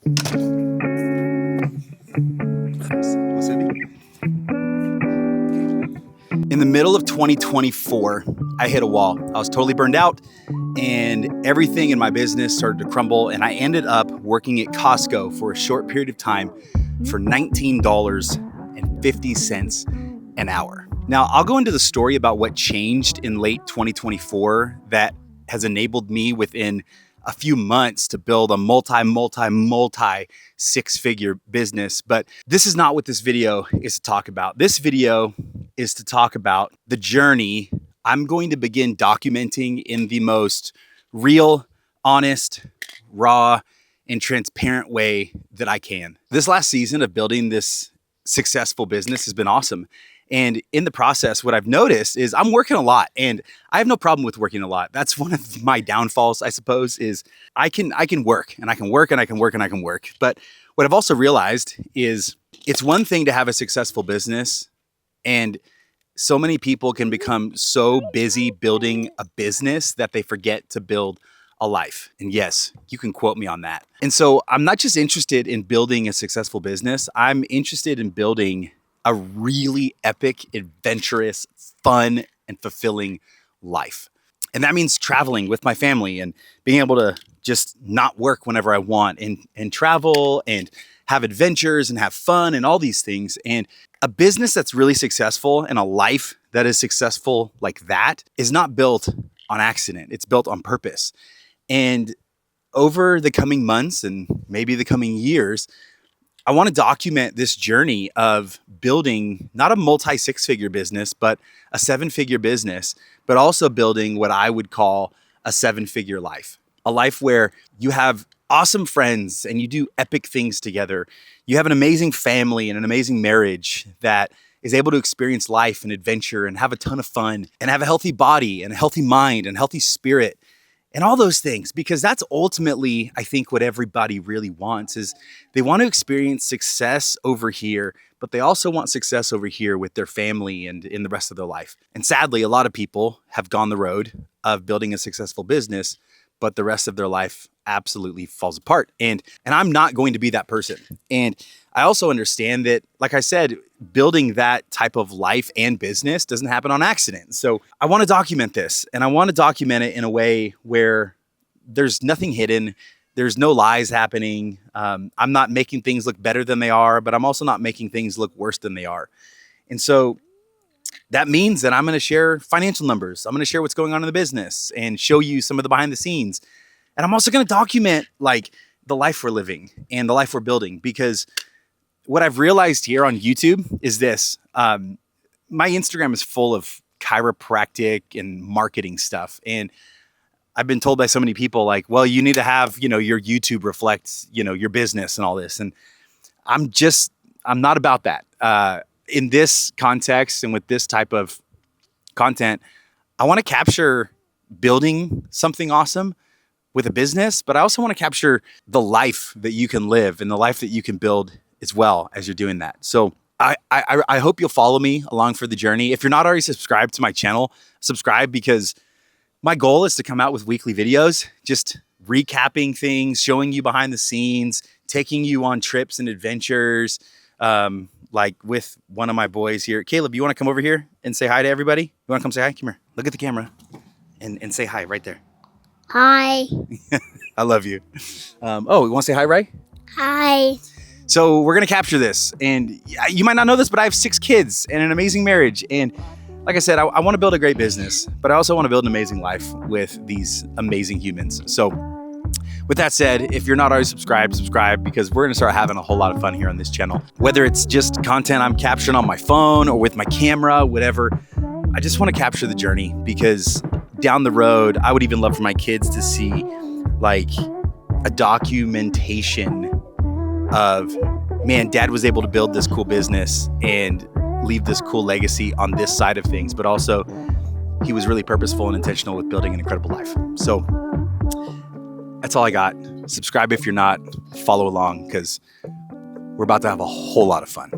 In the middle of 2024, I hit a wall. I was totally burned out and everything in my business started to crumble. And I ended up working at Costco for a short period of time for $19.50 an hour. Now, I'll go into the story about what changed in late 2024 that has enabled me within a few months to build a multi six-figure business. But this is not what this video is to talk about. This video is to talk about the journey I'm going to begin documenting in the most real, honest, raw, and transparent way that I can. This last season of building this successful business has been awesome. And in the process, what I've noticed is I'm working a lot, and I have no problem with working a lot. That's one of my downfalls, I suppose, is I can work and I can work and I can work and I can work. But what I've also realized is it's one thing to have a successful business, and so many people can become so busy building a business that they forget to build a life. And yes, you can quote me on that. And so I'm not just interested in building a successful business. I'm interested in building a really epic, adventurous, fun, and fulfilling life. And that means traveling with my family and being able to just not work whenever I want and travel and have adventures and have fun and all these things. And a business that's really successful and a life that is successful like that is not built on accident. It's built on purpose. And over the coming months and maybe the coming years, I want to document this journey of building not a multi six-figure business, but a seven-figure business, but also building what I would call a seven-figure life. A life where you have awesome friends and you do epic things together. You have an amazing family and an amazing marriage that is able to experience life and adventure and have a ton of fun and have a healthy body and a healthy mind and healthy spirit. And all those things, because that's ultimately, I think, what everybody really wants is they want to experience success over here, but they also want success over here with their family and in the rest of their life. And sadly, a lot of people have gone the road of building a successful business, but the rest of their life absolutely falls apart. And I'm not going to be that person. And I also understand that, like I said, building that type of life and business doesn't happen on accident. So I want to document this, and I want to document it in a way where there's nothing hidden. There's no lies happening. I'm not making things look better than they are, but I'm also not making things look worse than they are. And so that means that I'm going to share financial numbers. I'm going to share what's going on in the business and show you some of the behind the scenes. And I'm also going to document like the life we're living and the life we're building, because what I've realized here on YouTube is this. My Instagram is full of chiropractic and marketing stuff. And I've been told by so many people like, well, you need to have, your YouTube reflect, your business and all this. And I'm not about that. In this context and with this type of content, I want to capture building something awesome with a business, but I also want to capture the life that you can live and the life that you can build as well as you're doing that. So I hope you'll follow me along for the journey. If you're not already subscribed to my channel, subscribe, because my goal is to come out with weekly videos, just recapping things, showing you behind the scenes, taking you on trips and adventures, like with one of my boys here. Caleb, you want to come over here and say hi to everybody? You want to come say hi? Come here. Look at the camera and say hi right there. Hi. I love you. You want to say hi, Ray? Hi. So we're going to capture this. And you might not know this, but I have 6 kids and an amazing marriage. And like I said, I want to build a great business, but I also want to build an amazing life with these amazing humans. So with that said, if you're not already subscribed, subscribe, because we're going to start having a whole lot of fun here on this channel. Whether it's just content I'm capturing on my phone or with my camera, whatever, I just want to capture the journey, because down the road, I would even love for my kids to see like a documentation of, man, Dad was able to build this cool business and leave this cool legacy on this side of things, but also he was really purposeful and intentional with building an incredible life. So that's all I got. Subscribe if you're not, follow along, because we're about to have a whole lot of fun.